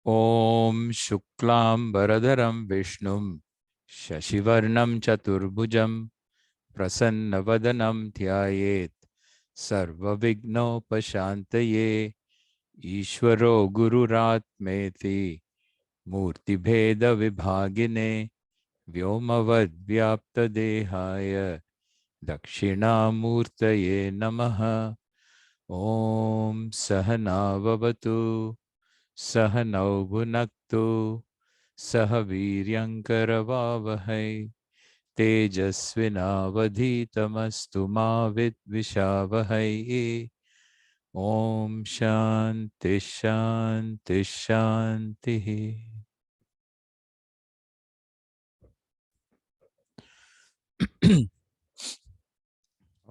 Om Shuklam Baradaram Vishnum Shashivarnam Chaturbhujam Prasannavadanam Dhyayet Sarva Vigno Pashantaye Ishvaro Gururatmeti Murti Bheda Vibhagine Vyomavad Vyapta Dehaya Dakshina Murtaye Namaha Om Sahana Vavatu Sahanau Bhunaktu Sahaviryankaravavahai Tejasvinavadhitamastu ma vidvishavahai. Om Shanti Shanti Shanti.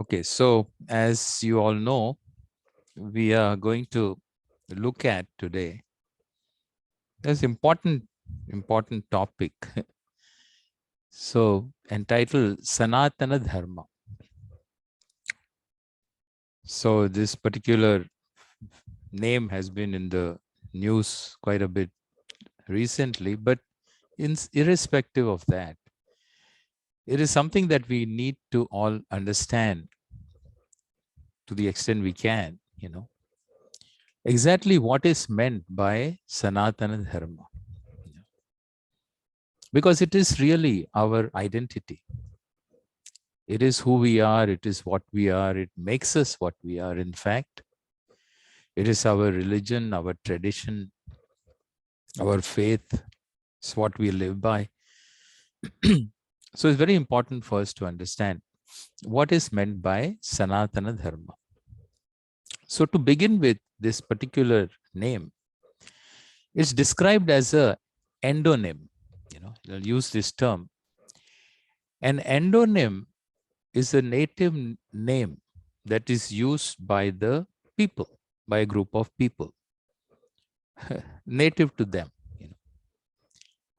Okay, so as you all know, we are going to look at today this important topic. So entitled Sanaatana Dharma. So this particular name has been in the news quite a bit recently, but irrespective of that, it is something that we need to all understand to the extent we can, exactly what is meant by Sanaatana Dharma. Because it is really our identity. It is who we are, it is what we are, it makes us what we are, in fact. It is our religion, our tradition, our faith. It's what we live by. So it's very important for us to understand what is meant by Sanaatana Dharma. So to begin with, this particular name, it's described as a endonym. I'll use this term. An endonym is a native name that is used by the people, by a group of people, native to them,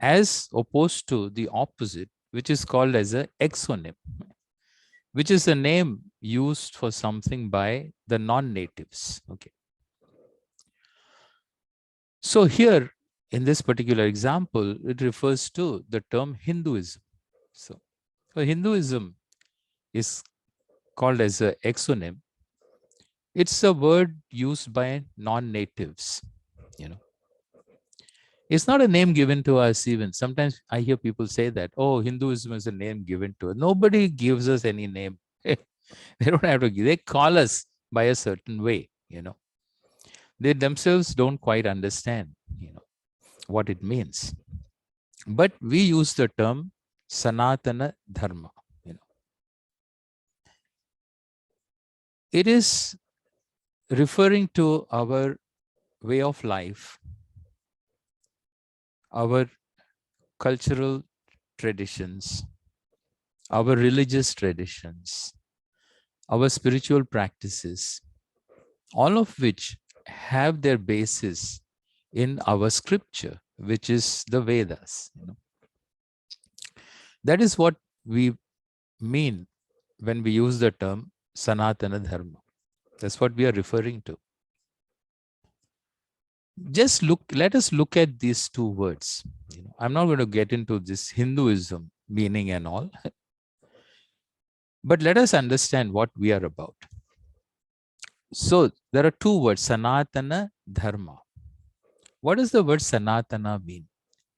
as opposed to the opposite, which is called as a exonym, which is a name used for something by the non-natives. Okay. So here, in this particular example, it refers to the term Hinduism. So Hinduism is called as a exonym. It's a word used by non-natives. It's not a name given to us even. Sometimes I hear people say that, oh, Hinduism is a name given to us. Nobody gives us any name. They don't have to give. They call us by a certain way, They themselves don't quite understand, what it means. But we use the term Sanaatana Dharma, It is referring to our way of life, our cultural traditions, our religious traditions, our spiritual practices, all of which have their basis in our scripture, which is the Vedas. That is what we mean when we use the term Sanatana Dharma. That's what we are referring to. Let us look at these two words. I'm not going to get into this Hinduism meaning and all, but let us understand what we are about. So there are two words, Sanatana Dharma. What does the word Sanatana mean?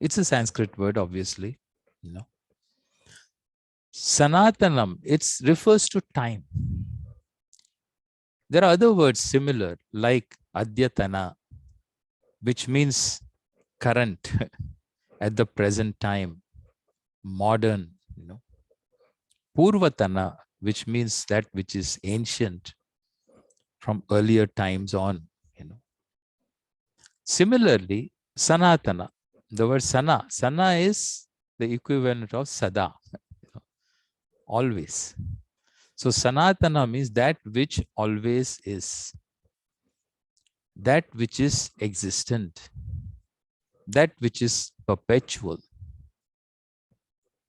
It's a Sanskrit word, obviously. Sanatanam, it refers to time. There are other words similar, like Adyatana, which means current, at the present time, modern, Purvatana, which means that which is ancient from earlier times on, Similarly, Sanatana, the word Sana is the equivalent of Sada, always. So Sanatana means that which always is, that which is existent, that which is perpetual,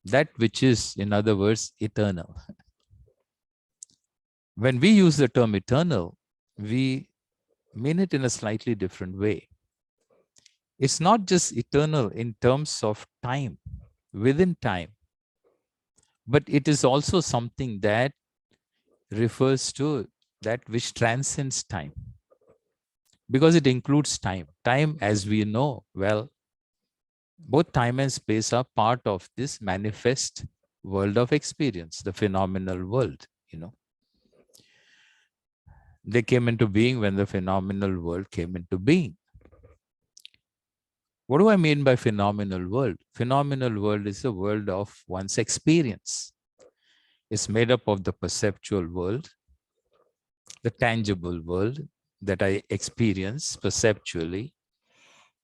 that which is, in other words, eternal. When we use the term eternal, we mean it in a slightly different way. It's not just eternal in terms of time, within time, but it is also something that refers to that which transcends time, because it includes time. Time, as we know well, both time and space are part of this manifest world of experience, the phenomenal world. They came into being when the phenomenal world came into being. What do I mean by phenomenal world? Phenomenal world is a world of one's experience. It's made up of the perceptual world, the tangible world that I experience perceptually.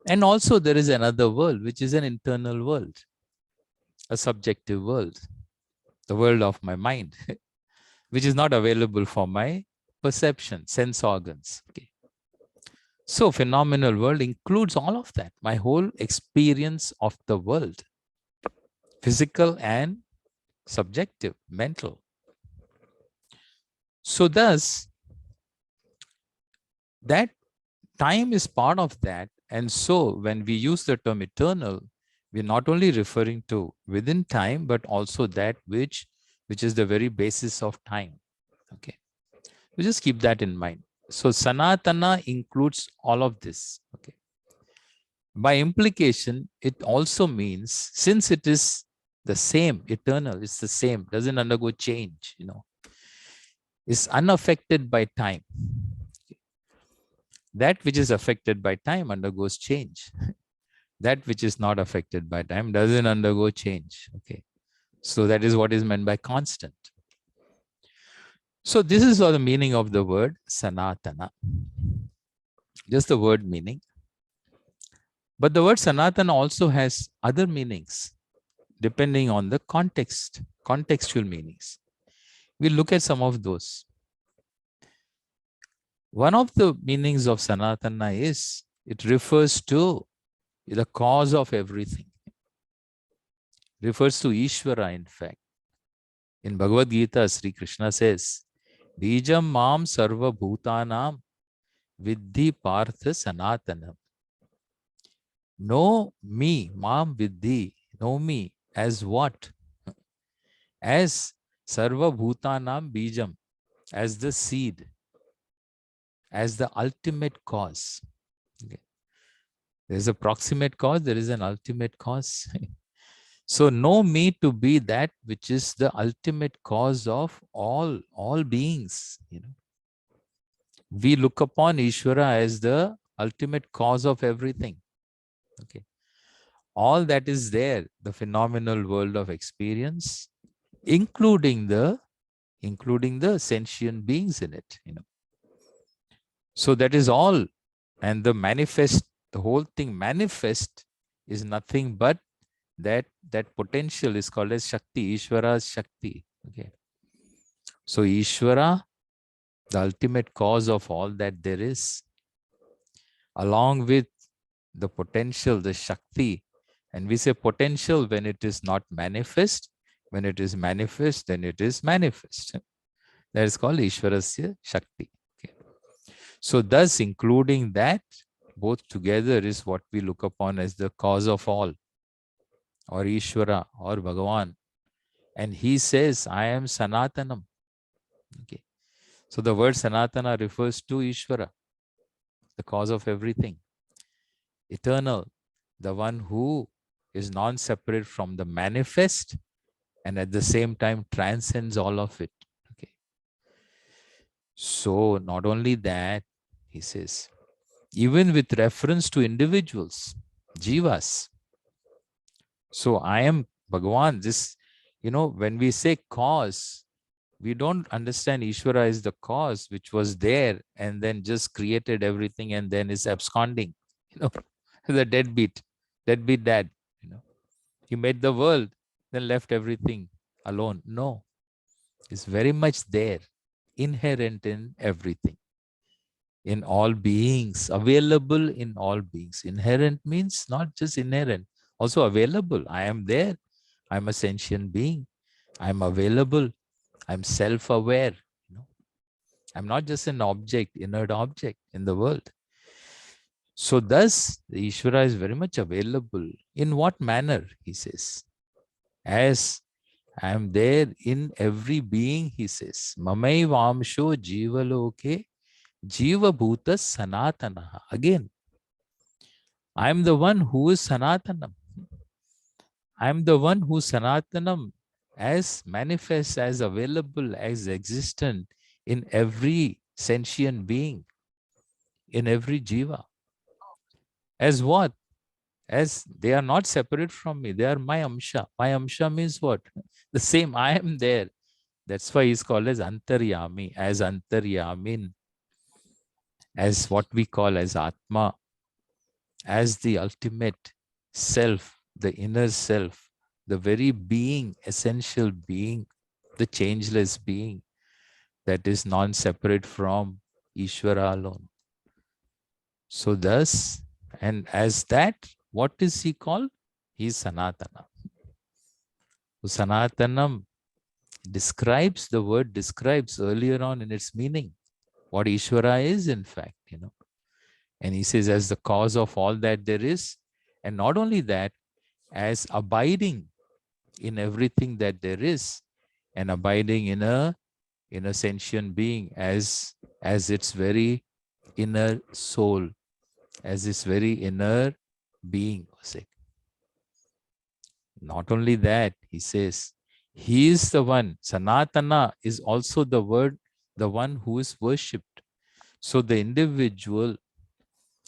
And also there is another world, which is an internal world, a subjective world, the world of my mind, which is not available for my perception, sense organs. Okay. So phenomenal world includes all of that, my whole experience of the world, physical and subjective, mental. So thus, that time is part of that. And so when we use the term eternal, we're not only referring to within time, but also that which is the very basis of time. Okay. So just keep that in mind. So Sanatana includes all of this. Okay. By implication, it also means, since it is the same, eternal, it's the same, doesn't undergo change, is unaffected by time. That which is affected by time undergoes change. That which is not affected by time doesn't undergo change. Okay. So that is what is meant by constant. So this is the meaning of the word Sanatana. Just the word meaning. But the word Sanatana also has other meanings depending on the context, contextual meanings. We'll look at some of those. One of the meanings of Sanatana is it refers to the cause of everything. Refers to Ishvara, in fact. In Bhagavad Gita, Sri Krishna says, Bijam mam sarva bhutanam viddhi partha sanatanam. Know me, mam viddhi, know me as what? As sarva bhutanam bijam, as the seed, as the ultimate cause. Okay. There is a proximate cause, there is an ultimate cause. So know me to be that which is the ultimate cause of all beings. We look upon Ishvara as the ultimate cause of everything. Okay. All that is there, the phenomenal world of experience, including the sentient beings in it. So that is all. And the manifest, the whole thing manifest is nothing but that potential is called as Shakti, Ishvara's Shakti. Okay. So Ishvara, the ultimate cause of all that there is, along with the potential, the Shakti. And we say potential when it is not manifest. When it is manifest, then it is manifest. That is called Ishvarasya Shakti. Okay. So thus, including that, both together is what we look upon as the cause of all, or Ishvara, or Bhagavan. And he says, I am Sanatanam. Okay. So the word Sanatana refers to Ishvara, the cause of everything. Eternal, the one who is non-separate from the manifest and at the same time transcends all of it. Okay. So not only that, he says, even with reference to individuals, jivas. So I am Bhagavan. This, when we say cause, we don't understand Ishvara is the cause which was there and then just created everything and then is absconding. The deadbeat dad. He made the world, then left everything alone. No, it's very much there, inherent in everything, in all beings, available in all beings. Inherent means not just inherent, also available. I am there. I'm a sentient being. I'm available. I'm self-aware. I'm not just an object, inert object in the world. So thus, the Ishvara is very much available. In what manner? He says. As I am there in every being, he says. Mamai vamsho jiva loke jiva bhuta sanatana. Again, I am the one who is Sanatanam. I am the one who Sanatanam as manifest, as available, as existent in every sentient being, in every jiva. As what? As they are not separate from me. They are my amsha. My amsha means what? The same. I am there. That's why he's called as Antaryami, as Antaryamin, as what we call as Atma, as the ultimate self, the inner self, the very being, essential being, the changeless being that is non-separate from Ishvara alone. So thus, and as that, what is he called? He is Sanatana. So Sanatanam describes, the word describes earlier on in its meaning what Ishvara is, in fact, And he says, as the cause of all that there is, and not only that, as abiding in everything that there is, and abiding in a sentient being as its very inner soul, as its very inner being. Not only that, he says, he is the one. Sanatana is also the word, the one who is worshipped. So the individual,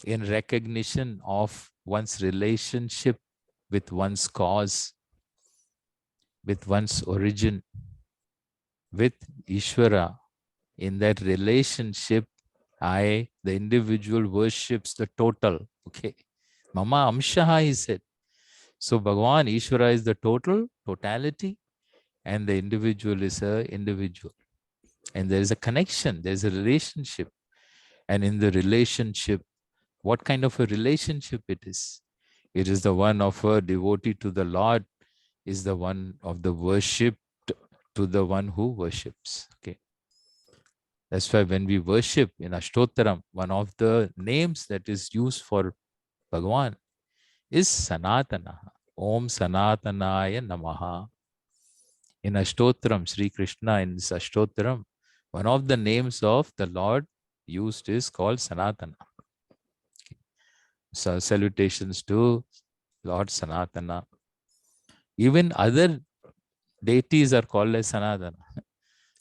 in recognition of one's relationship with one's cause, with one's origin, with Ishvara, in that relationship, the individual worships the total. Okay. Mama Amshaha, he said. So Bhagavan, Ishvara is the totality, and the individual is a individual. And there is a connection, there's a relationship. And in the relationship, what kind of a relationship it is? It is the one of a devotee to the Lord, is the one of the worshipped to the one who worships. Okay. That's why when we worship in Ashtottaram, one of the names that is used for Bhagavan is Sanatana. Om Sanatanaya Namaha. In Ashtottaram, Sri Krishna in this Ashtottaram, one of the names of the Lord used is called Sanatana. So salutations to Lord Sanatana. Even other deities are called as Sanatana.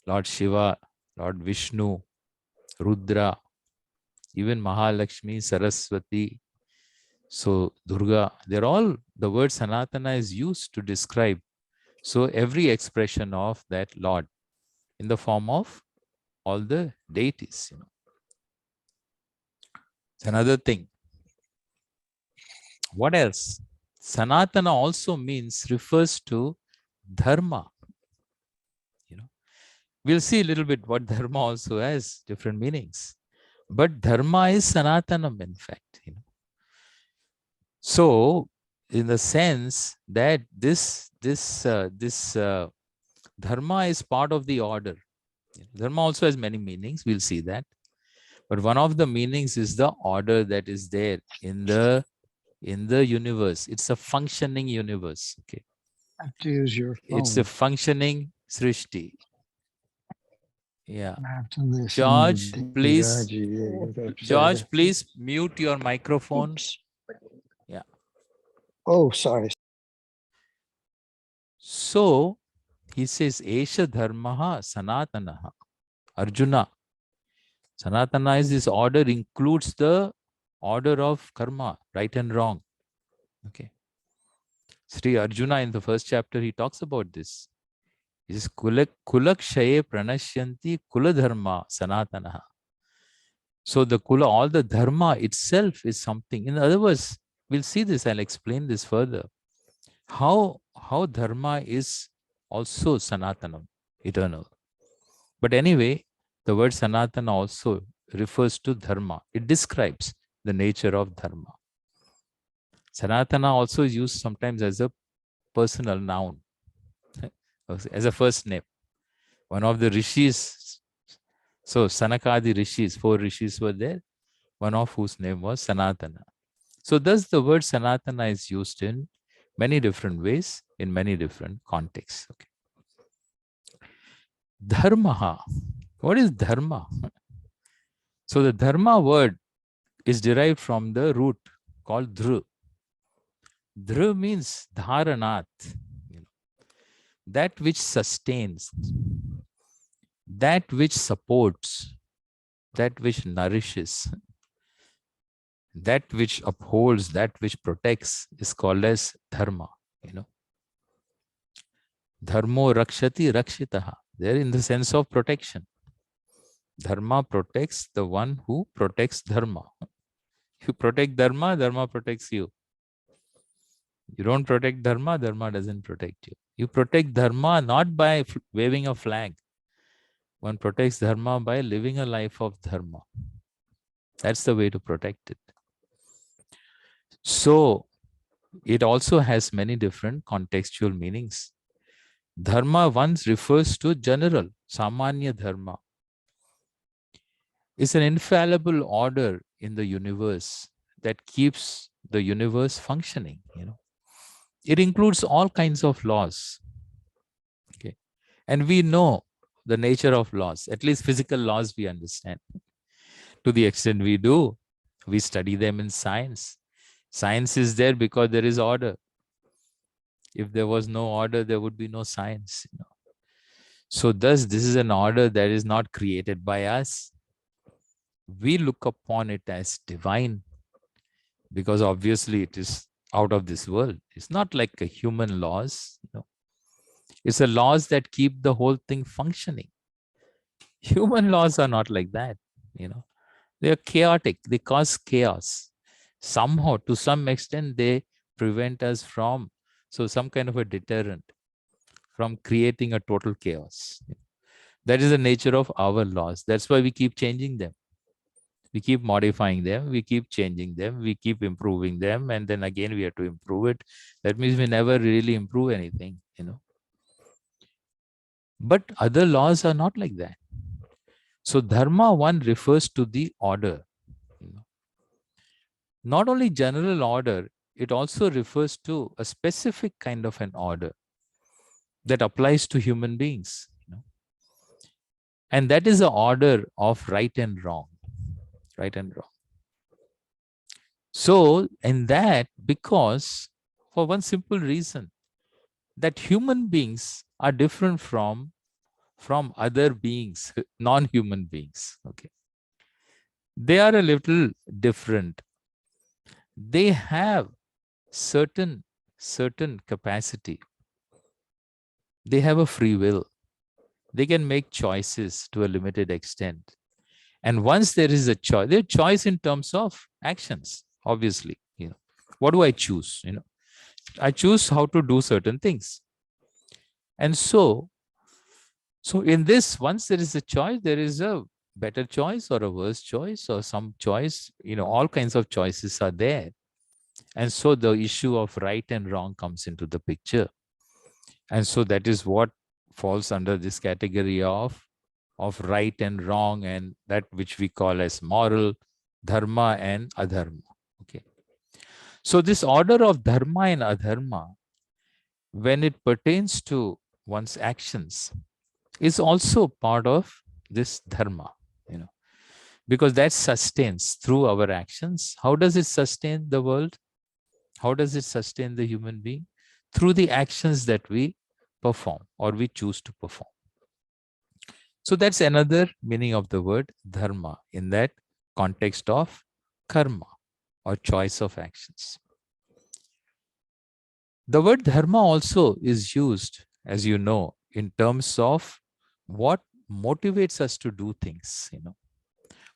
Lord Shiva, Lord Vishnu, Rudra, even Mahalakshmi, Saraswati, so Durga, they're all, the word Sanatana is used to describe. So every expression of that Lord in the form of all the deities. It's another thing. What else? Sanatana also refers to Dharma. We'll see a little bit what Dharma also has different meanings. But Dharma is Sanatanam, in fact. So, in the sense that this Dharma is part of the order. Dharma also has many meanings. We'll see that. But one of the meanings is the order that is there in the universe. It's a functioning universe. Okay. I have to use your phone. It's a functioning Srishti. Yeah. I have to listen George, to please. George, please mute your microphone. Oops. Yeah. Oh, sorry. So he says, Esha Dharmaha Sanatanaha. Arjuna. Sanatana is this order, includes the order of karma, right and wrong. Okay. Sri Arjuna in the first chapter, he talks about this. He says, Kulakshaye pranashyanti kula dharma sanatanaha. So the kula, all the dharma itself is something. In other words, we'll see this, I'll explain this further. How dharma is also Sanatanam, eternal. But anyway, the word Sanatana also refers to dharma. It describes the nature of dharma. Sanatana also is used sometimes as a personal noun, as a first name. One of the rishis, so Sanakadi rishis, 4 rishis were there. one of whose name was Sanatana. So thus the word Sanatana is used in many different ways, in many different contexts. Okay. Dharma. What is dharma? So the dharma word is derived from the root called dhru. Dhru means dharanat, that which sustains, that which supports, that which nourishes, that which upholds, that which protects is called as dharma. Dharmo rakshati rakshitaha. There in the sense of protection. Dharma protects the one who protects dharma. You protect dharma, dharma protects you. You don't protect dharma, dharma doesn't protect you. You protect dharma not by waving a flag. One protects dharma by living a life of dharma. That's the way to protect it. So it also has many different contextual meanings. Dharma once refers to general, samanya dharma. It's an infallible order in the universe that keeps the universe functioning. It includes all kinds of laws. Okay. And we know the nature of laws, at least physical laws we understand. To the extent we do, we study them in science. Science is there because there is order. If there was no order, there would be no science. So thus, this is an order that is not created by us. We look upon it as divine because obviously it is out of this world. It's not like a human laws. It's a laws that keep the whole thing functioning. Human laws are not like that. They are chaotic. They cause chaos. Somehow, to some extent, they prevent us from, so some kind of a deterrent from creating a total chaos. That is the nature of our laws. That's why we keep changing them. We keep modifying them. We keep changing them. We keep improving them. And then again, we have to improve it. That means we never really improve anything. But other laws are not like that. So dharma one refers to the order. Not only general order, it also refers to a specific kind of an order that applies to human beings. And that is the order of right and wrong. Right and wrong. So, in that, because for one simple reason, that human beings are different from other beings, non-human beings. Okay. They are a little different. They have certain capacity. They have a free will. They can make choices to a limited extent. And once there is a choice, there's choice in terms of actions, obviously. What do I choose? I choose how to do certain things. And so in this, once there is a choice, there is a better choice or a worse choice or some choice, all kinds of choices are there. And so the issue of right and wrong comes into the picture. And so that is what falls under this category of right and wrong, and that which we call as moral, dharma and adharma. Okay. So this order of dharma and adharma, when it pertains to one's actions, is also part of this dharma, because that sustains through our actions. How does it sustain the world? How does it sustain the human being? Through the actions that we perform or we choose to perform. So that's another meaning of the word dharma in that context of karma or choice of actions. The word dharma also is used, as you know, in terms of what motivates us to do things,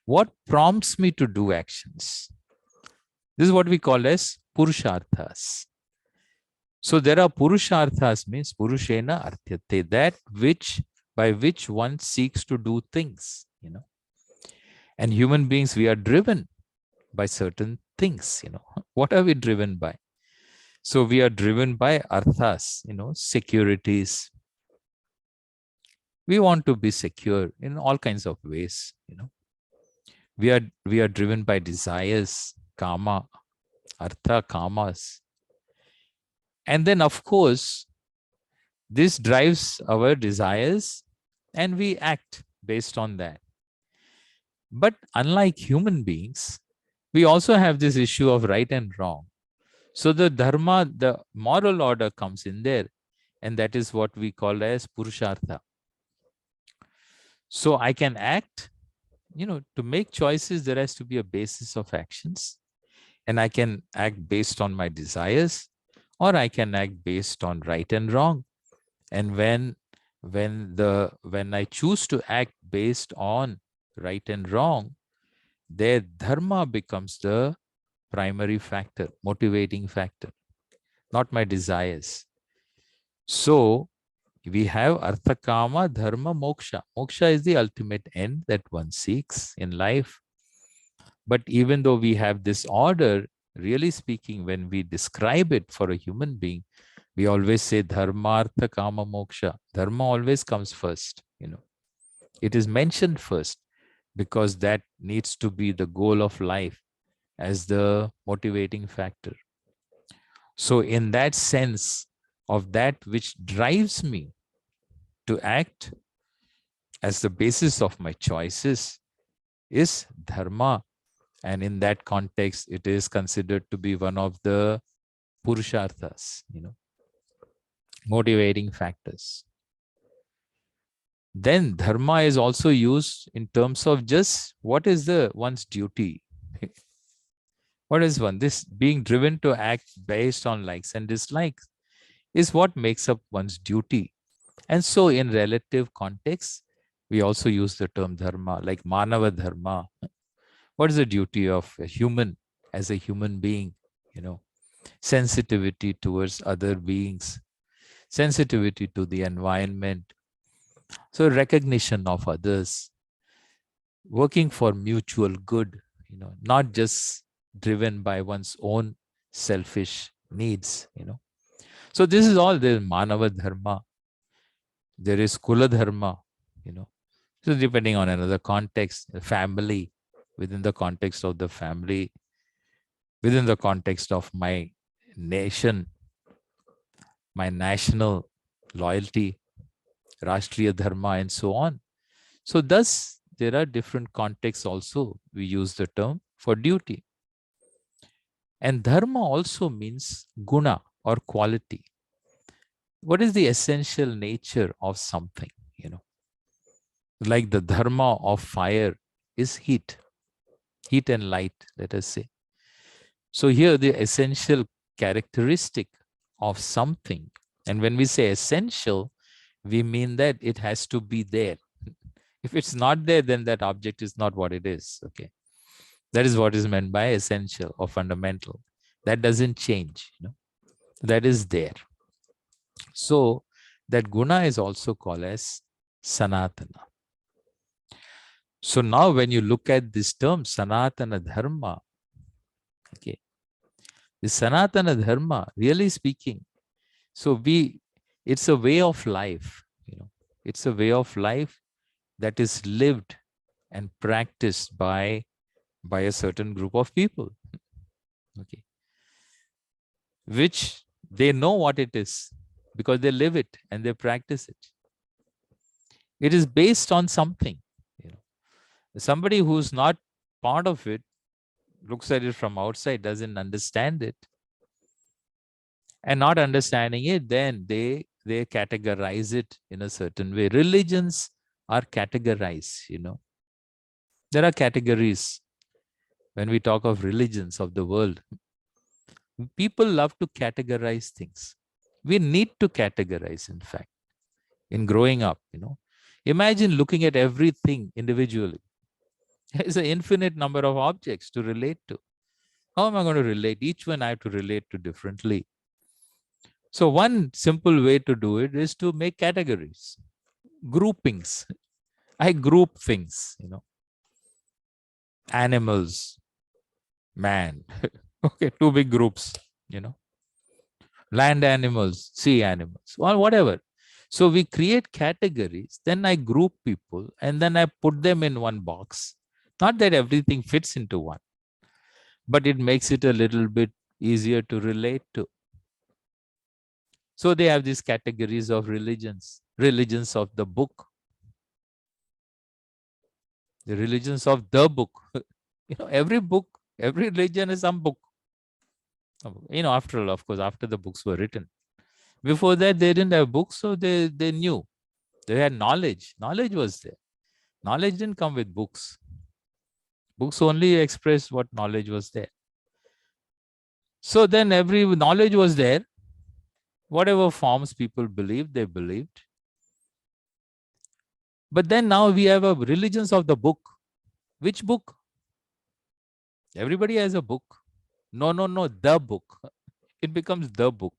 what prompts me to do actions. This is what we call as purusharthas. So there are purusharthas, means purushena arthyate, that which by which one seeks to do things, And human beings, we are driven by certain things, What are we driven by? So we are driven by arthas, securities. We want to be secure in all kinds of ways, We are driven by desires, kama, artha, kamas. And then, of course, this drives our desires and we act based on that. But unlike human beings, we also have this issue of right and wrong. So the dharma, the moral order comes in there, and that is what we call as purushartha. So I can act, to make choices, there has to be a basis of actions, and I can act based on my desires, or I can act based on right and wrong. And when I choose to act based on right and wrong, their dharma becomes the primary factor, motivating factor, not my desires. So we have artha, kama, dharma, moksha. Moksha is the ultimate end that one seeks in life. But even though we have this order, really speaking, when we describe it for a human being, we always say dharma, artha, kama, moksha. Dharma always comes first. It is mentioned first because that needs to be the goal of life as the motivating factor. So in that sense of that which drives me to act as the basis of my choices is dharma. And in that context, it is considered to be one of the purusharthas, motivating factors. Then dharma is also used in terms of just what is the one's duty. What is one? This being driven to act based on likes and dislikes is what makes up one's duty. And so in relative context, we also use the term dharma, like manava dharma. What is the duty of a human as a human being? Sensitivity towards other beings, sensitivity to the environment. So recognition of others, working for mutual good, not just driven by one's own selfish needs. So this is all the manava dharma. There is kula dharma. So depending on another context, family, within the context of the family, within the context of my nation, my national loyalty, Rashtriya Dharma, and so on. So thus, there are different contexts also. We use the term for duty. And dharma also means guna or quality. What is the essential nature of something? Like the dharma of fire is heat and light, let us say. So here the essential characteristic of something, and when we say essential, we mean that it has to be there. If it's not there, then that object is not what it is. Okay. That is what is meant by essential or fundamental. That doesn't change. That is there. So that guna is also called as Sanatana. So now when you look at this term, Sanaatana Dharma, okay, the Sanaatana Dharma, really speaking, so it's a way of life, it's a way of life that is lived and practiced by a certain group of people, okay, which they know what it is because they live it and they practice it. It is based on something. Somebody who's not part of it looks at it from outside, doesn't understand it, and not understanding it, then they categorize it in a certain way. Religions are categorized. There are categories. When we talk of religions of the world, people love to categorize things. We need to categorize, in fact, in growing up. Imagine looking at everything individually. There's an infinite number of objects to relate to. How am I going to relate? Each one I have to relate to differently. So one simple way to do it is to make categories, groupings. I group things, animals, man. Okay, two big groups, land animals, sea animals, or whatever. So we create categories, then I group people, and then I put them in one box Not that everything fits into one, but it makes it a little bit easier to relate to. So they have these categories of religions. Religions of the book. The religions of the book. Every book, every religion is some book. After all, of course, after the books were written. Before that, they didn't have books, so they knew. They had knowledge. Knowledge was there. Knowledge didn't come with books. Books only expressed what knowledge was there. So then every knowledge was there. Whatever forms people believed, they believed. But then now we have a religions of the book. Which book? Everybody has a book. No, the book. It becomes the book,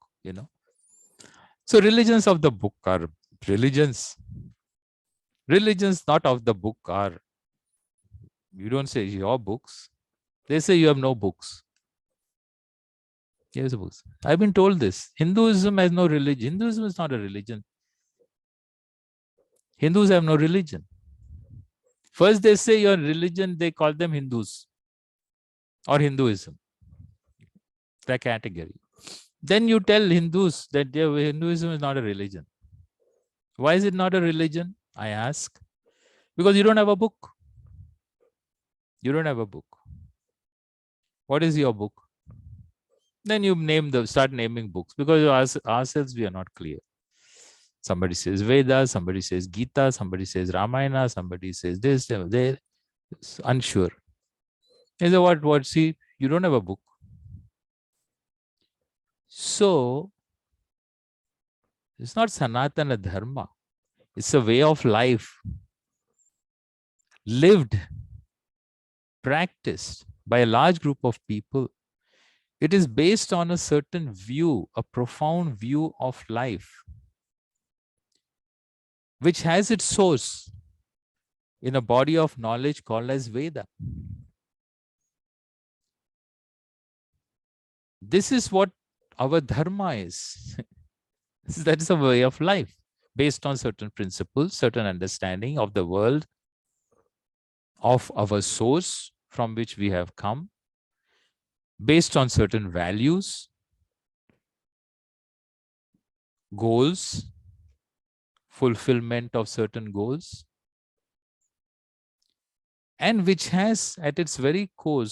So religions of the book are religions. Religions not of the book are, you don't say your books. They say you have no books. Here's the books. I've been told this. Hinduism has no religion. Hinduism is not a religion. Hindus have no religion. First they say your religion, they call them Hindus or Hinduism. The category. Then you tell Hindus that Hinduism is not a religion. Why is it not a religion? I ask. Because you don't have a book. You don't have a book. What is your book? Then you start naming books, because ourselves we are not clear. Somebody says Veda, somebody says Gita, somebody says Ramayana, somebody says this, they're unsure. Is what? See, you don't have a book. So it's not Sanaatana Dharma. It's a way of life lived, practiced by a large group of people. It is based on a certain view, a profound view of life, which has its source in a body of knowledge called as Veda. This is what our dharma is. That is a way of life based on certain principles, certain understanding of the world, of our source from which we have come, based on certain values, goals, fulfillment of certain goals, and which has at its very core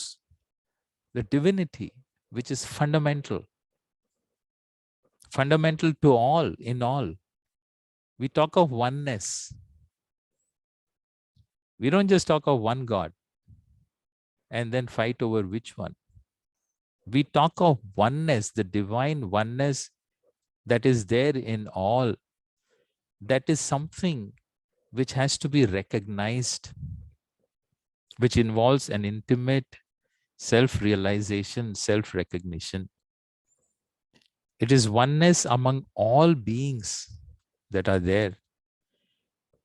the divinity, which is fundamental to all, in all. We talk of oneness. We don't just talk of one God and then fight over which one. We talk of oneness, the divine oneness that is there in all. That is something which has to be recognized, which involves an intimate self-realization, self-recognition. It is oneness among all beings that are there.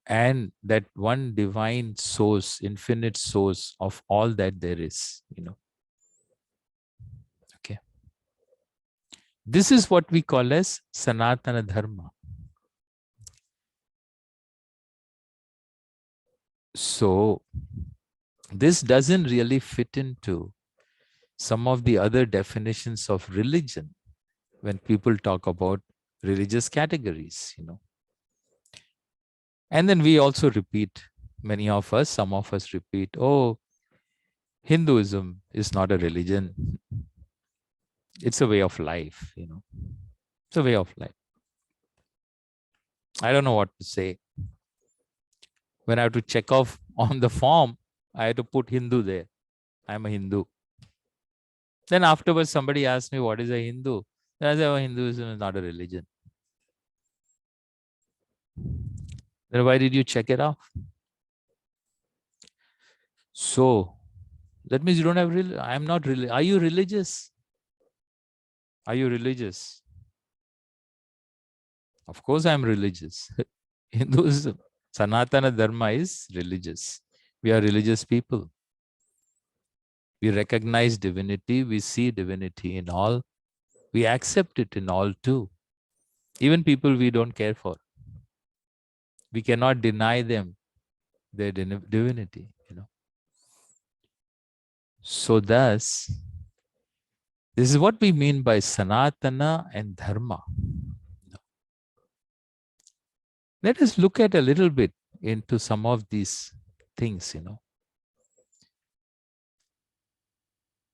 And that one divine source, infinite source of all that there is, Okay. This is what we call as Sanaatana Dharma. So this doesn't really fit into some of the other definitions of religion when people talk about religious categories, And then we also repeat, many of us, some of us repeat, oh, Hinduism is not a religion. It's a way of life, It's a way of life. I don't know what to say. When I have to check off on the form, I have to put Hindu there. I'm a Hindu. Then afterwards, somebody asked me, what is a Hindu? Then I say, oh, Hinduism is not a religion. Then why did you check it off? So that means you don't have I'm not really. Are you religious? Are you religious? Of course I'm religious. Hinduism, Sanaatana Dharma is religious. We are religious people. We recognize divinity. We see divinity in all. We accept it in all too. Even people we don't care for. We cannot deny them their divinity, So thus, this is what we mean by Sanatana and Dharma. Let us look at a little bit into some of these things,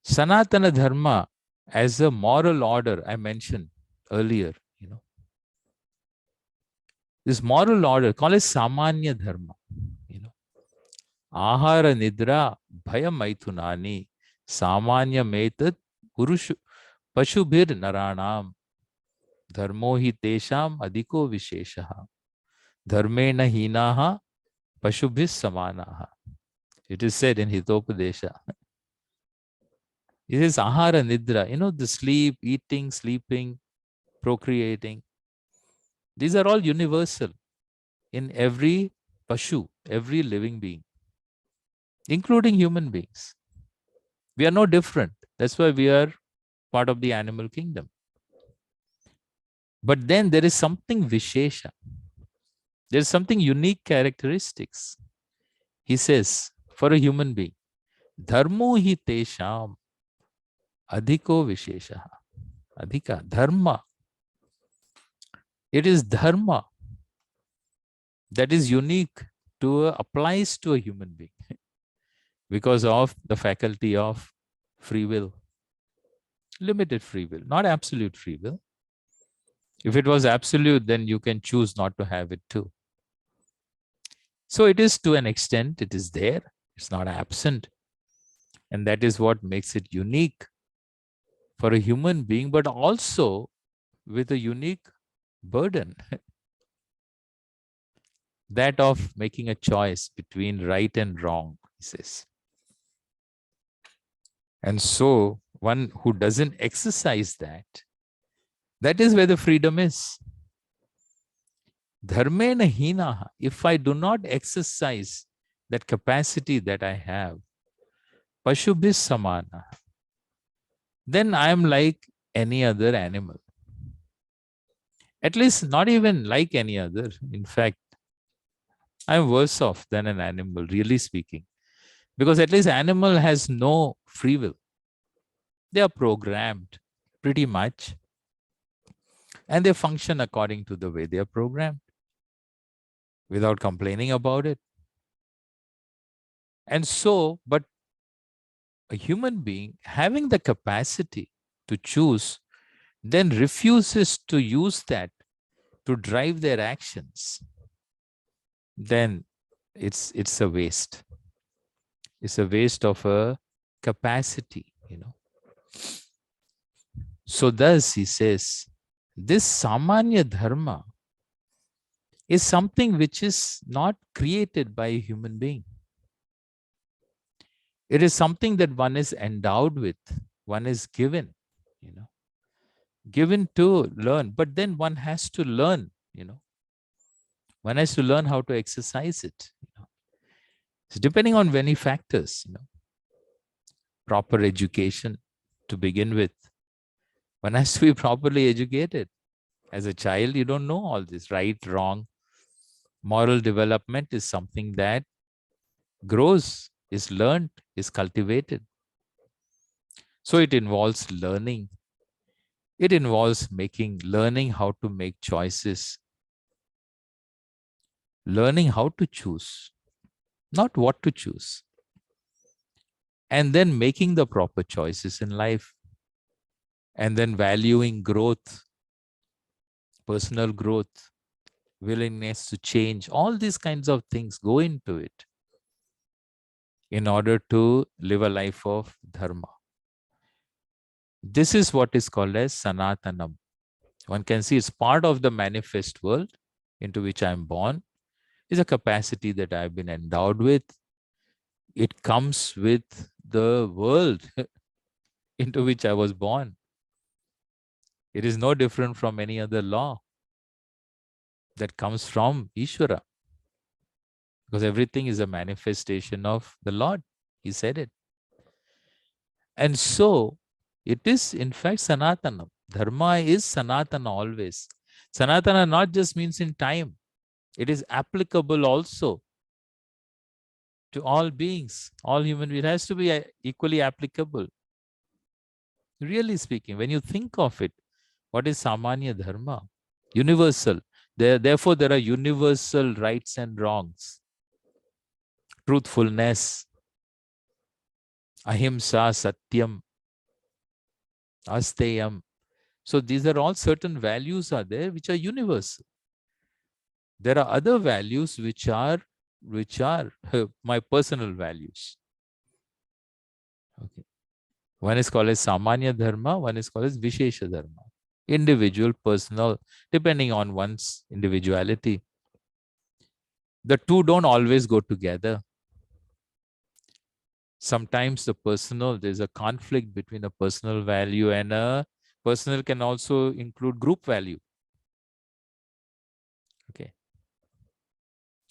Sanatana Dharma as a moral order I mentioned earlier, this moral order called as Samanya Dharma, Ahara Nidra Bhaya Maithunani Samanya Metat Purushu Pashubhir Naranam Dharmo hi Tesham Adhiko Visheshaha Dharmena Hinaha Pashubhis Samanaha. It is said in Hitopadesha. It is Ahara Nidra, the sleep, eating, sleeping, procreating. These are all universal in every Pashu, every living being, including human beings. We are no different. That's why we are part of the animal kingdom. But then there is something Vishesha. There is something unique characteristics. He says, for a human being, Dharmo hi tesham adhiko vishesha. Adhika, dharma. It is dharma that is unique applies to a human being because of the faculty of free will, limited free will, not absolute free will. If it was absolute, then you can choose not to have it too. So it is, to an extent, it is there. It's not absent. And that is what makes it unique for a human being, but also with a unique burden, that of making a choice between right and wrong, he says. And so one who doesn't exercise that is where the freedom is. Dharmena hinaha, if I do not exercise that capacity that I have, pashubhis samana, then I am like any other animal. At least not even like any other. In fact, I am worse off than an animal, really speaking. Because at least animal has no free will. They are programmed pretty much. And they function according to the way they are programmed without complaining about it. And so, but a human being having the capacity to choose then refuses to use that to drive their actions, then it's a waste. It's a waste of a capacity, So thus he says, this Samanya Dharma is something which is not created by a human being. It is something that one is endowed with, one is given, given to learn, but then one has to learn, one has to learn how to exercise it. It's depending on many factors, proper education to begin with. One has to be properly educated. As a child, you don't know all this, right, wrong. Moral development is something that grows, is learned, is cultivated. So it involves learning. It involves learning how to make choices, learning how to choose, not what to choose, and then making the proper choices in life, and then valuing growth, personal growth, willingness to change. All these kinds of things go into it in order to live a life of dharma. This is what is called as Sanatanam. One can see it's part of the manifest world into which I am born, is a capacity that I've been endowed with. It comes with the world into which I was born. It is no different from any other law that comes from Ishvara, because everything is a manifestation of the Lord. He said it. And so it is, in fact, Sanatana. Dharma is Sanatana always. Sanatana not just means in time, it is applicable also to all beings, all human beings. It has to be equally applicable. Really speaking, when you think of it, what is Samanya Dharma? Universal. Therefore, there are universal rights and wrongs. Truthfulness, ahimsa, satyam, asteyam. So these are all certain values are there which are universal. There are other values which are my personal values. Okay. One is called as Samanya Dharma, one is called as Vishesha Dharma. Individual, personal, depending on one's individuality. The two don't always go together. Sometimes there's a conflict between a personal value and a personal can also include group value. Okay.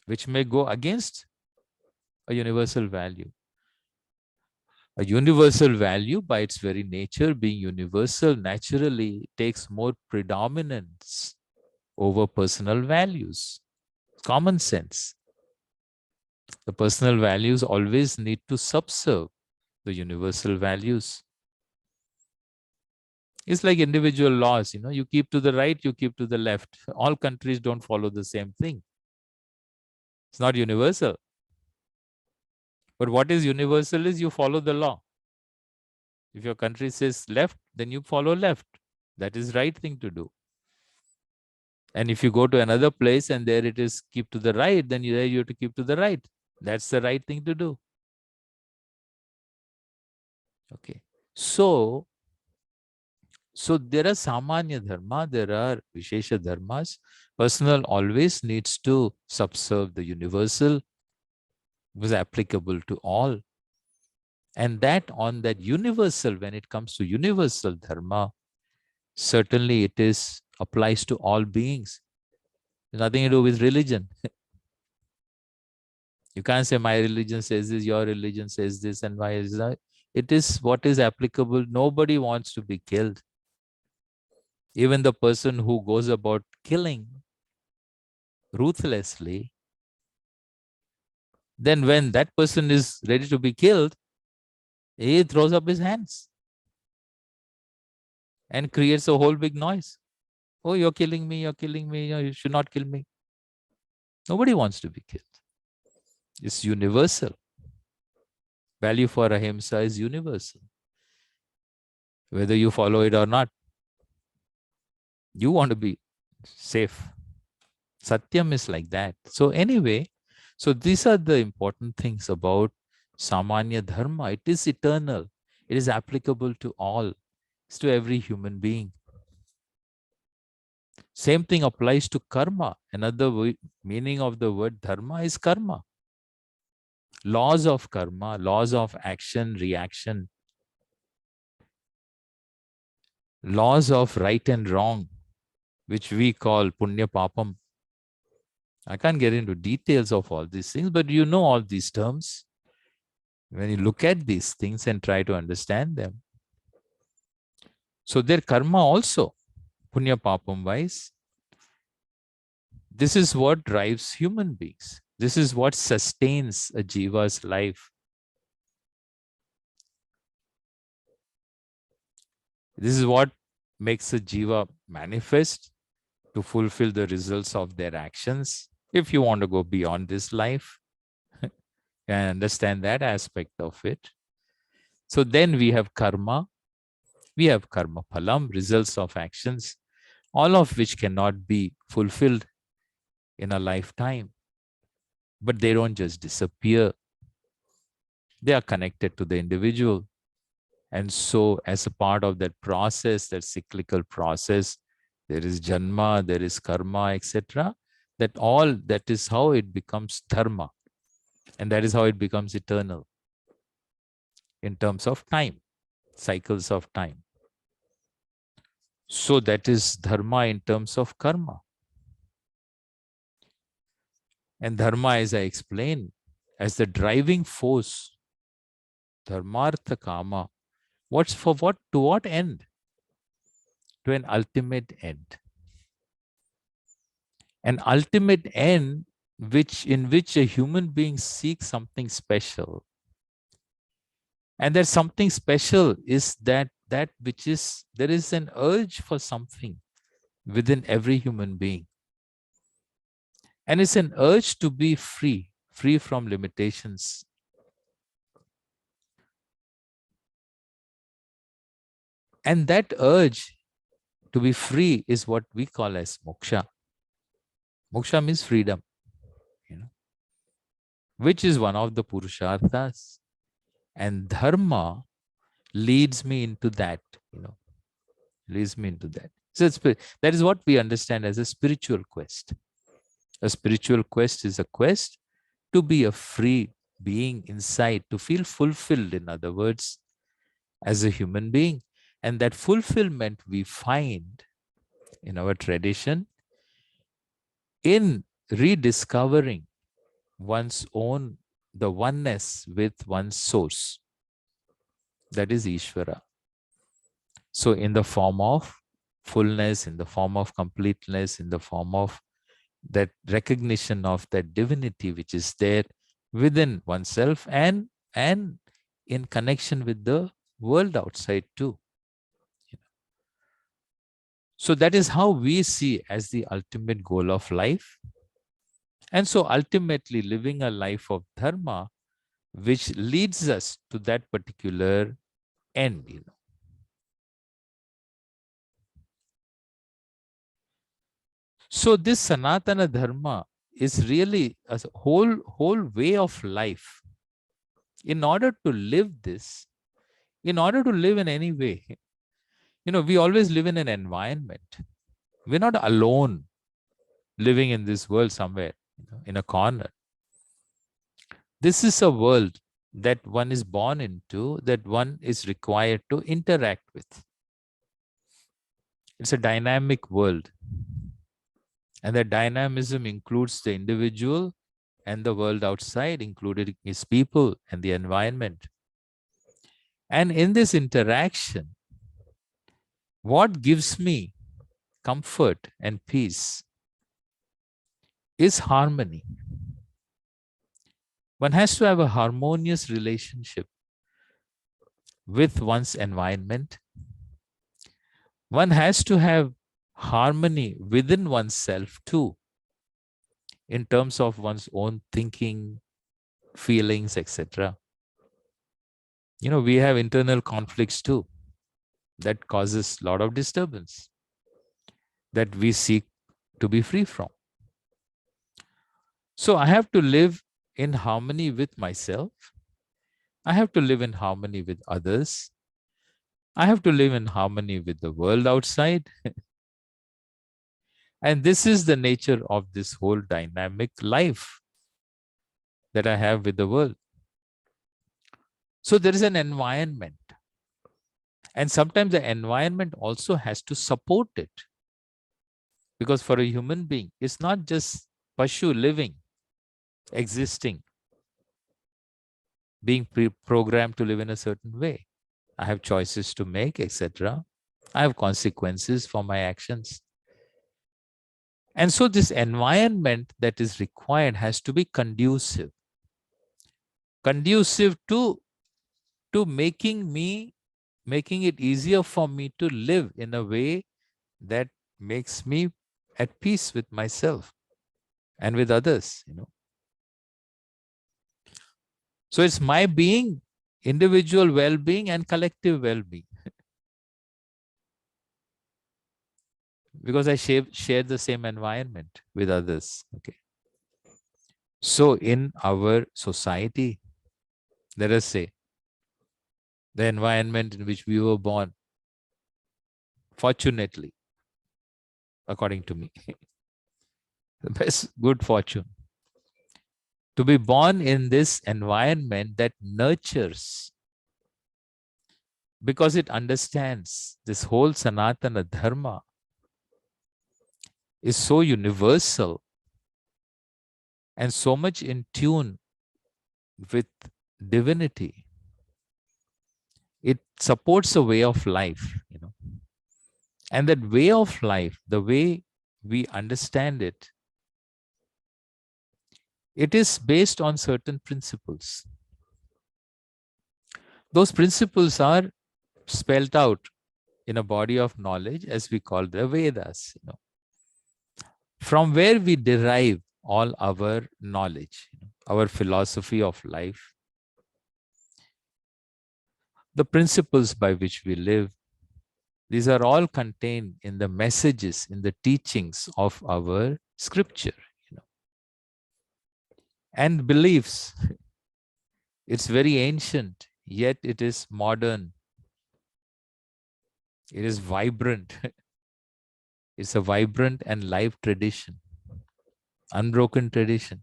Which may go against a universal value. A universal value, by its very nature, being universal, naturally takes more predominance over personal values. Common sense. The personal values always need to subserve the universal values. It's like individual laws, you keep to the right, you keep to the left. All countries don't follow the same thing. It's not universal. But what is universal is you follow the law. If your country says left, then you follow left. That is right thing to do. And if you go to another place and there it is keep to the right, then there you have to keep to the right. That's the right thing to do. Okay. So there are Samanya Dharma, there are Vishesha Dharmas. Personal always needs to subserve the universal, was applicable to all. And that on that universal, when it comes to universal Dharma, certainly it applies to all beings. Nothing to do with religion. You can't say my religion says this, your religion says this, and why is that? It is what is applicable. Nobody wants to be killed. Even the person who goes about killing ruthlessly, then when that person is ready to be killed, he throws up his hands and creates a whole big noise. Oh, you're killing me, you should not kill me. Nobody wants to be killed. It's universal. Value for ahimsa is universal. Whether you follow it or not, you want to be safe. Satyam is like that. So anyway, so these are the important things about Samanya Dharma. It is eternal. It is applicable to all. It's to every human being. Same thing applies to karma. Another meaning of the word dharma is karma. Laws of karma, laws of action, reaction, laws of right and wrong, which we call punya papam. I can't get into details of all these things, but you know all these terms. When you look at these things and try to understand them. So their karma also, punya papam wise, this is what drives human beings. This is what sustains a jiva's life. This is what makes a jiva manifest to fulfill the results of their actions. If you want to go beyond this life and understand that aspect of it. So then we have karma phalam, results of actions, all of which cannot be fulfilled in a lifetime. But they don't just disappear. They are connected to the individual. And so as a part of that process, that cyclical process, there is janma, there is karma, etc. That is how it becomes dharma. And that is how it becomes eternal in terms of time, cycles of time. So that is dharma in terms of karma. And dharma, as I explained, as the driving force, dharmartha kama, to what end? To an ultimate end. An ultimate end in which a human being seeks something special. And that something special is that which is, there is an urge for something within every human being. And it's an urge to be free, free from limitations. And that urge to be free is what we call as moksha. Moksha means freedom, you know, which is one of the purusharthas. And dharma leads me into that, leads me into that. So that is what we understand as a spiritual quest. A spiritual quest is a quest to be a free being inside, to feel fulfilled, in other words, as a human being. And that fulfillment we find in our tradition in rediscovering one's own, the oneness with one's source, that is Ishvara. So in the form of fullness, in the form of completeness, in the form of that recognition of that divinity which is there within oneself, and in connection with the world outside too. So that is how we see as the ultimate goal of life. And so ultimately living a life of dharma, which leads us to that particular end. So this Sanaatana Dharma is really a whole way of life. In order to live this, in order to live in any way, we always live in an environment. We're not alone living in this world somewhere, in a corner. This is a world that one is born into, that one is required to interact with. It's a dynamic world. And that dynamism includes the individual and the world outside, including his people and the environment. And in this interaction, what gives me comfort and peace is harmony. One has to have a harmonious relationship with one's environment. One has to have harmony within oneself too, in terms of one's own thinking, feelings, etc. We have internal conflicts too that causes a lot of disturbance that we seek to be free from. So I have to live in harmony with myself. I have to live in harmony with others. I have to live in harmony with the world outside. And this is the nature of this whole dynamic life that I have with the world. So there is an environment. And sometimes the environment also has to support it. Because for a human being, it's not just Pashu living, existing, being programmed to live in a certain way. I have choices to make, etc. I have consequences for my actions. And so this environment that is required has to be conducive. Conducive to making it easier for me to live in a way that makes me at peace with myself and with others. So it's my being, individual well-being and collective well-being. Because I share the same environment with others. Okay. So in our society, let us say, the environment in which we were born, fortunately, according to me, the best good fortune, to be born in this environment that nurtures, because it understands this whole Sanaatana Dharma is so universal and so much in tune with divinity. It supports a way of life, and that way of life, the way we understand it, It is based on certain principles. Those principles are spelled out in a body of knowledge, as we call the Vedas, from where we derive all our knowledge, our philosophy of life, the principles by which we live. These are all contained in the messages, in the teachings of our scripture, and beliefs. It's very ancient, yet it is modern. It is vibrant. It's a vibrant and live tradition, unbroken tradition.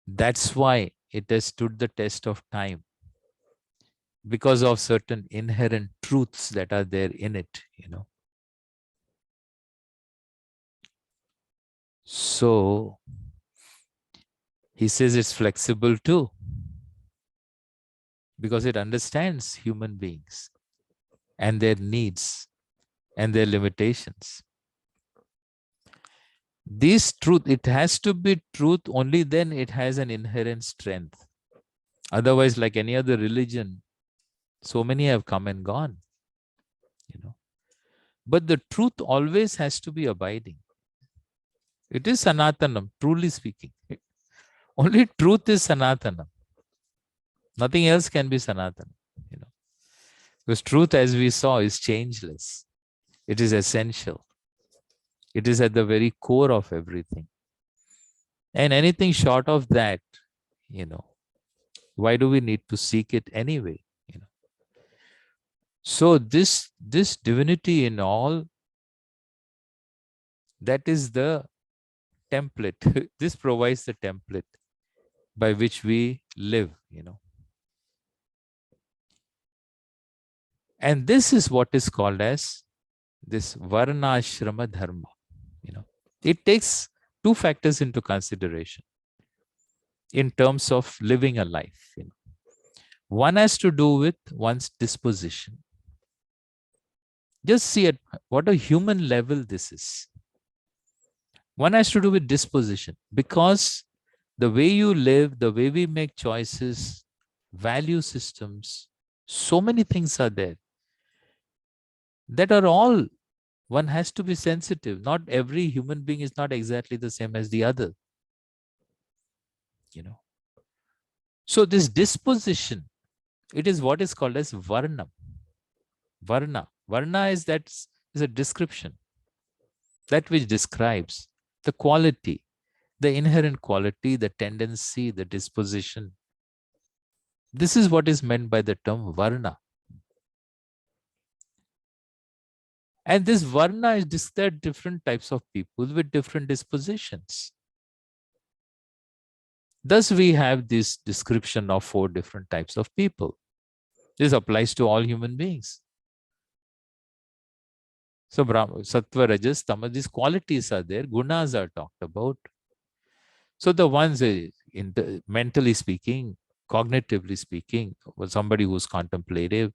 That's why it has stood the test of time, because of certain inherent truths that are there in it, So he says it's flexible too, because it understands human beings and their needs and their limitations. This truth, it has to be truth, only then it has an inherent strength. Otherwise, like any other religion, so many have come and gone, But the truth always has to be abiding. It is Sanatanam, truly speaking. Only truth is Sanatanam. Nothing else can be Sanatanam. Because truth, as we saw, is changeless. It is essential. It is at the very core of everything. And anything short of that, why do we need to seek it anyway? So this divinity in all, that is the template. This provides the template by which we live, And this is what is called as this Varnashrama Dharma. It takes two factors into consideration in terms of living a life. One has to do with one's disposition. Just see at what a human level this is. One has to do with disposition, because the way you live, the way we make choices, value systems, so many things are there that are all, one has to be sensitive. Not every human being is not exactly the same as the other. So this disposition, it is what is called as Varna. Varna is a description, that which describes the quality, the inherent quality, the tendency, the disposition. This is what is meant by the term Varna. And this Varna is there are different types of people with different dispositions. Thus, we have this description of 4 different types of people. This applies to all human beings. So, Sattva, Rajas, Tamas, these qualities are there. Gunas are talked about. So, the ones, mentally speaking, cognitively speaking, somebody who's contemplative,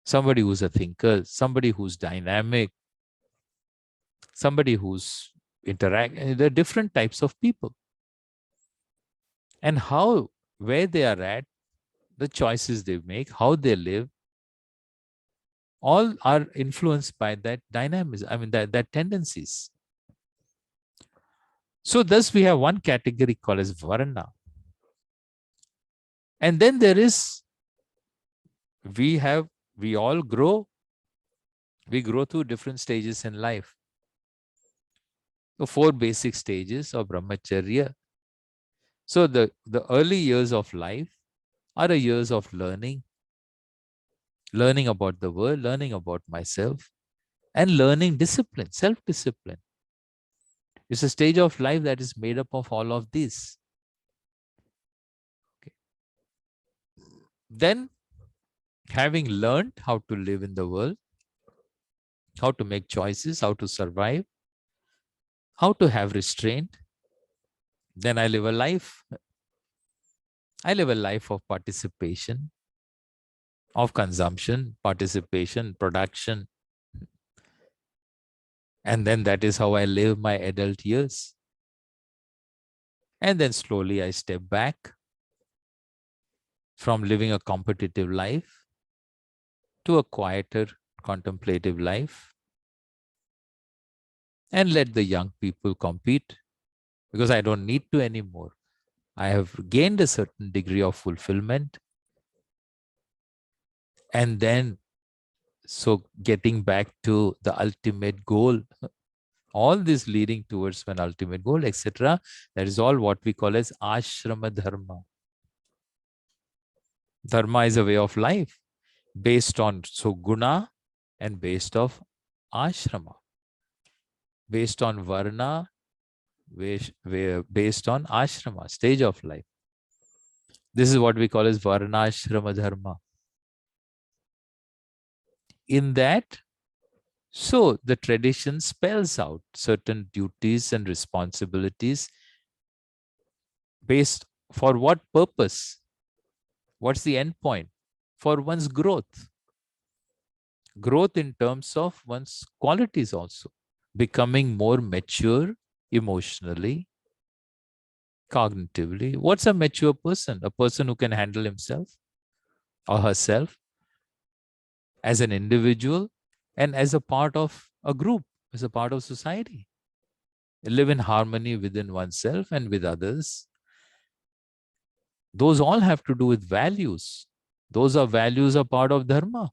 somebody who's a thinker, somebody who's dynamic, somebody who's interact. There are different types of people. And where they are at, the choices they make, how they live, all are influenced by that dynamism, that tendencies. So thus we have one category called as Varna. And then there is, we all grow, we grow through different stages in life. So 4 basic stages of Brahmacharya. So the early years of life are the years of learning about the world, learning about myself, and learning discipline, self-discipline. It's a stage of life that is made up of all of these. Okay. Then, having learned how to live in the world, how to make choices, how to survive, how to have restraint, then I live a life. I live a life of participation, of consumption, participation, production. And then that is how I live my adult years. And then slowly I step back from living a competitive life to a quieter, contemplative life, and let the young people compete, because I don't need to anymore. I have gained a certain degree of fulfillment. And then, so getting back to the ultimate goal, all this leading towards an ultimate goal, etc. That is all what we call as ashrama dharma. Dharma is a way of life based on guna and based of ashrama, based on varna, based on ashrama, stage of life. This is what we call as varnashrama dharma. In that, so the tradition spells out certain duties and responsibilities based for what purpose? What's the end point? For one's growth. Growth in terms of one's qualities also. Becoming more mature emotionally, cognitively. What's a mature person? A person who can handle himself or herself as an individual and as a part of a group, as a part of society. Live in harmony within oneself and with others. Those all have to do with values. Those are values are part of dharma.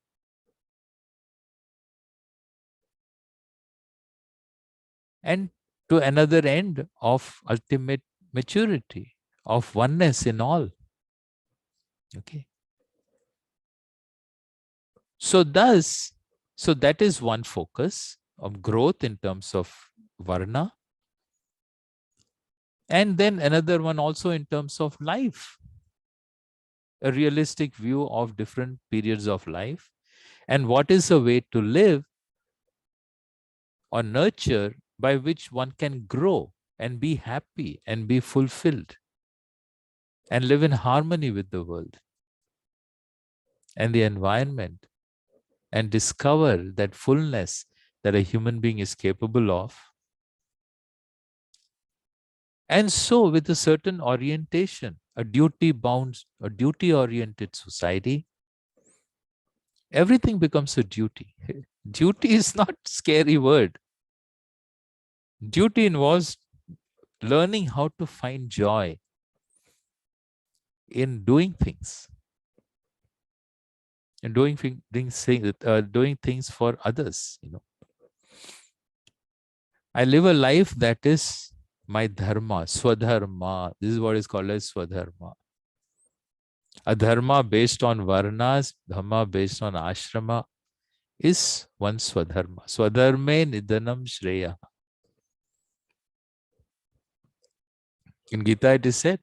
And to another end of ultimate maturity, of oneness in all. Okay. So that is one focus of growth in terms of varna. And then another one also in terms of life, a realistic view of different periods of life and what is a way to live or nurture by which one can grow and be happy and be fulfilled and live in harmony with the world and the environment and discover that fullness that a human being is capable of. And so, with a certain orientation, a duty-bound, a duty-oriented society, everything becomes a duty. Duty is not a scary word. Duty involves learning how to find joy in doing things, and doing things for others. I live a life that is my dharma, swadharma. This is what is called as swadharma. A dharma based on varnas, dharma based on ashrama is one swadharma. Swadharme nidanam shreya. In Gita it is said,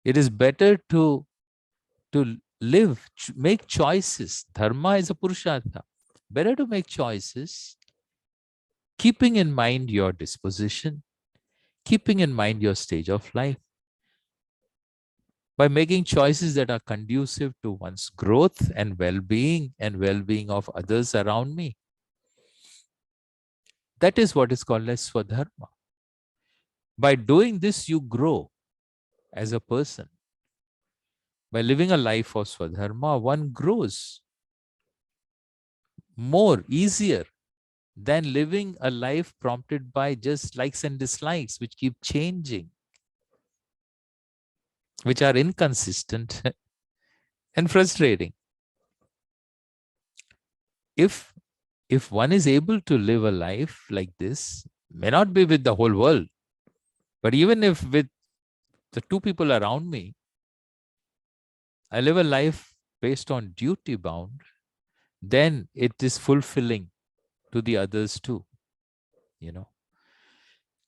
it is better to live, make choices. Dharma is a purushartha. Better to make choices, keeping in mind your disposition, keeping in mind your stage of life. By making choices that are conducive to one's growth and well-being of others around me. That is what is called as swadharma. By doing this, you grow as a person. By living a life of swadharma, one grows more, easier than living a life prompted by just likes and dislikes, which keep changing, which are inconsistent and frustrating. If one is able to live a life like this, may not be with the whole world, but even if with the two people around me, I live a life based on duty bound, then it is fulfilling to the others too.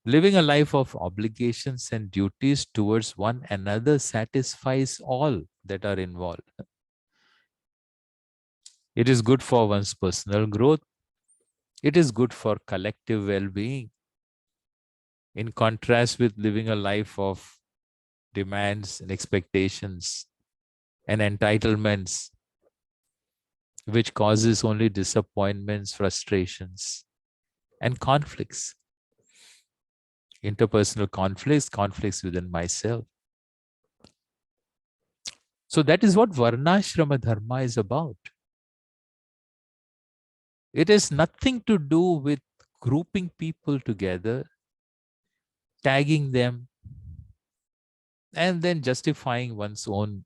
Living a life of obligations and duties towards one another satisfies all that are involved. It is good for one's personal growth. It is good for collective well-being. In contrast with living a life of demands and expectations and entitlements, which causes only disappointments, frustrations, and conflicts. interpersonal conflicts within myself. So that is what Varnashrama Dharma is about. It has nothing to do with grouping people together, tagging them, and then justifying one's own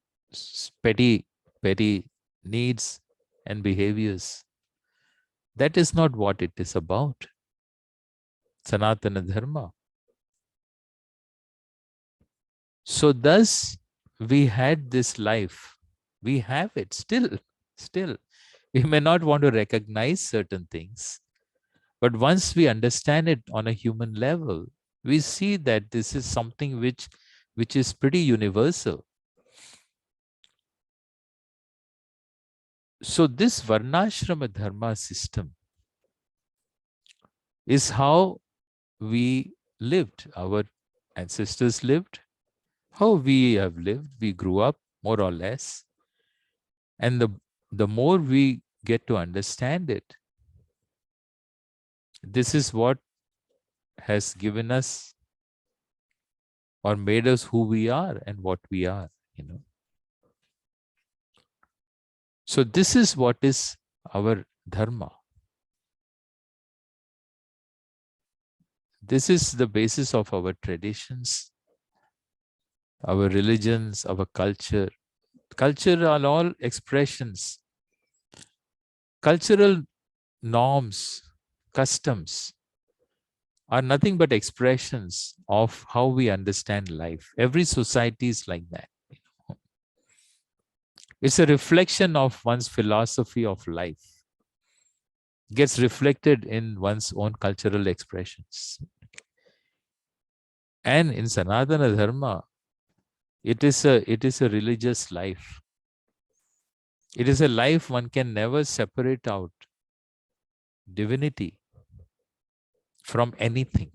petty needs and behaviors. That is not what it is about. Sanatana Dharma. So thus we had this life. We have it still. We may not want to recognize certain things, but once we understand it on a human level, we see that this is something which is pretty universal. So this Varnashrama Dharma system is how we lived, our ancestors lived, how we have lived, we grew up more or less. And the more we get to understand it, this is what has given us or made us who we are and what we are. So this is what is our dharma. This is the basis of our traditions, our religions, our culture. Culture are all expressions, cultural norms, customs are nothing but expressions of how we understand life. Every society is like that. It's a reflection of one's philosophy of life, gets reflected in one's own cultural expressions. And in Sanatana Dharma, it is a religious life. It is a life one can never separate out divinity from anything,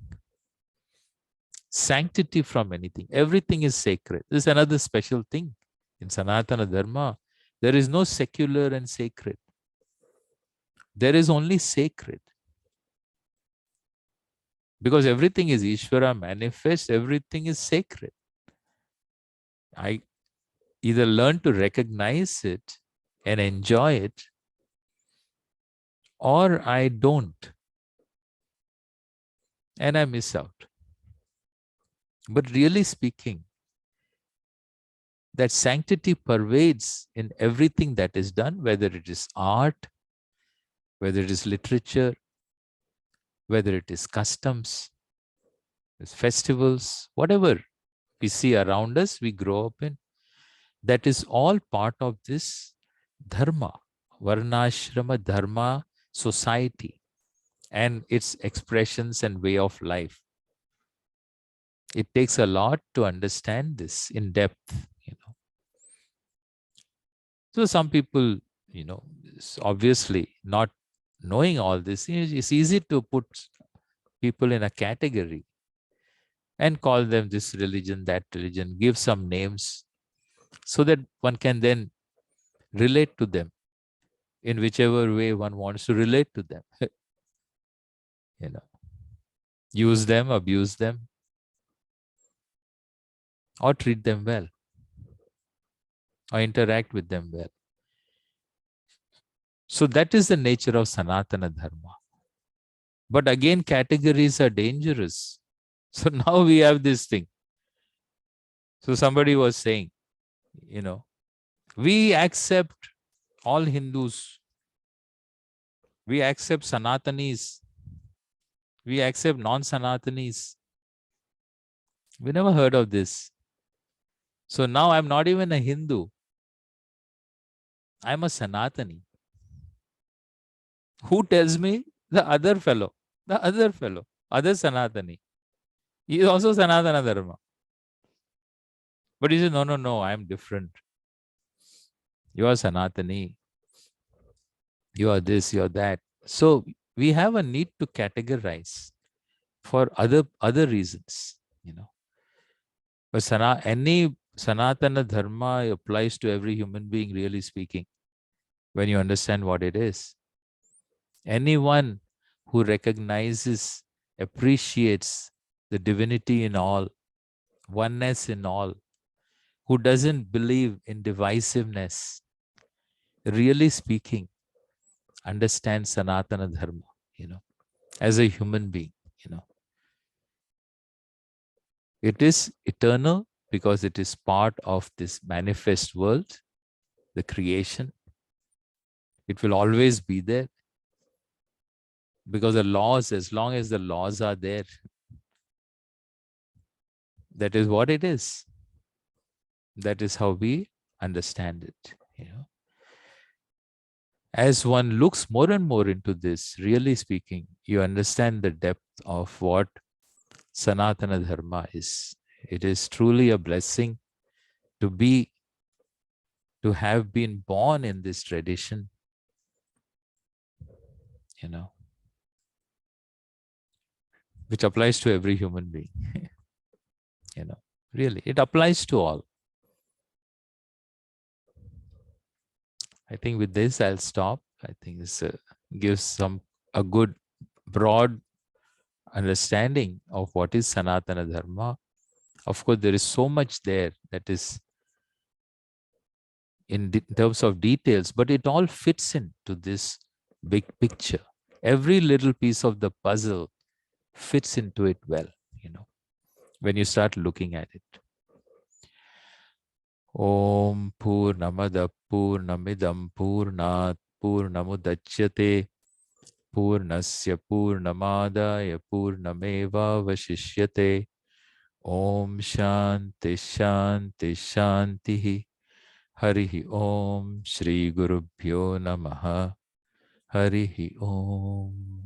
sanctity from anything. Everything is sacred. This is another special thing. In Sanatana Dharma, there is no secular and sacred. There is only sacred. Because everything is Ishvara manifest, everything is sacred. I either learn to recognize it and enjoy it, or I don't, and I miss out. But really speaking, that sanctity pervades in everything that is done, whether it is art, whether it is literature, whether it is customs, it's festivals, whatever we see around us, we grow up in. That is all part of this dharma, varnashrama dharma society and its expressions and way of life. It takes a lot to understand this in depth. So some people, obviously not knowing all this, it's easy to put people in a category and call them this religion, that religion, give some names so that one can then relate to them in whichever way one wants to relate to them. you know, use them, abuse them, or treat them well, or interact with them well. So that is the nature of Sanatana Dharma. But again, categories are dangerous. So now we have this thing. So somebody was saying, we accept all Hindus, we accept Sanatanis, we accept non-Sanatanis. We never heard of this. So now I'm not even a Hindu. I'm a Sanatani. Who tells me? The other fellow, other Sanatani. He is also Sanatana Dharma. But he says, no, I'm different. You are Sanatani. You are this, you are that. So we have a need to categorize for other reasons. But any Sanatana Dharma applies to every human being, really speaking, when you understand what it is. Anyone who recognizes, appreciates the divinity in all, oneness in all, who doesn't believe in divisiveness, really speaking, understands Sanaatana Dharma, as a human being, It is eternal because it is part of this manifest world, the creation. It will always be there because the laws, as long as the laws are there, that is what it is. That is how we understand it. As one looks more and more into this, really speaking, you understand the depth of what Sanatana Dharma is. It is truly a blessing to have been born in this tradition, which applies to every human being. Really, it applies to all. I think with this, I'll stop. I think this gives a good, broad understanding of what is Sanatana Dharma. Of course, there is so much there that is in terms of details, but it all fits into this big picture. Every little piece of the puzzle fits into it well, when you start looking at it. Om Purnamada Purnamidam Purnat Purnamudachyate Purnasya Purnamadaya Purnameva Vashishyate. Om Shanti Shanti Shanti. Harihi Om Shri Gurubhyo Namaha. Harihi Om.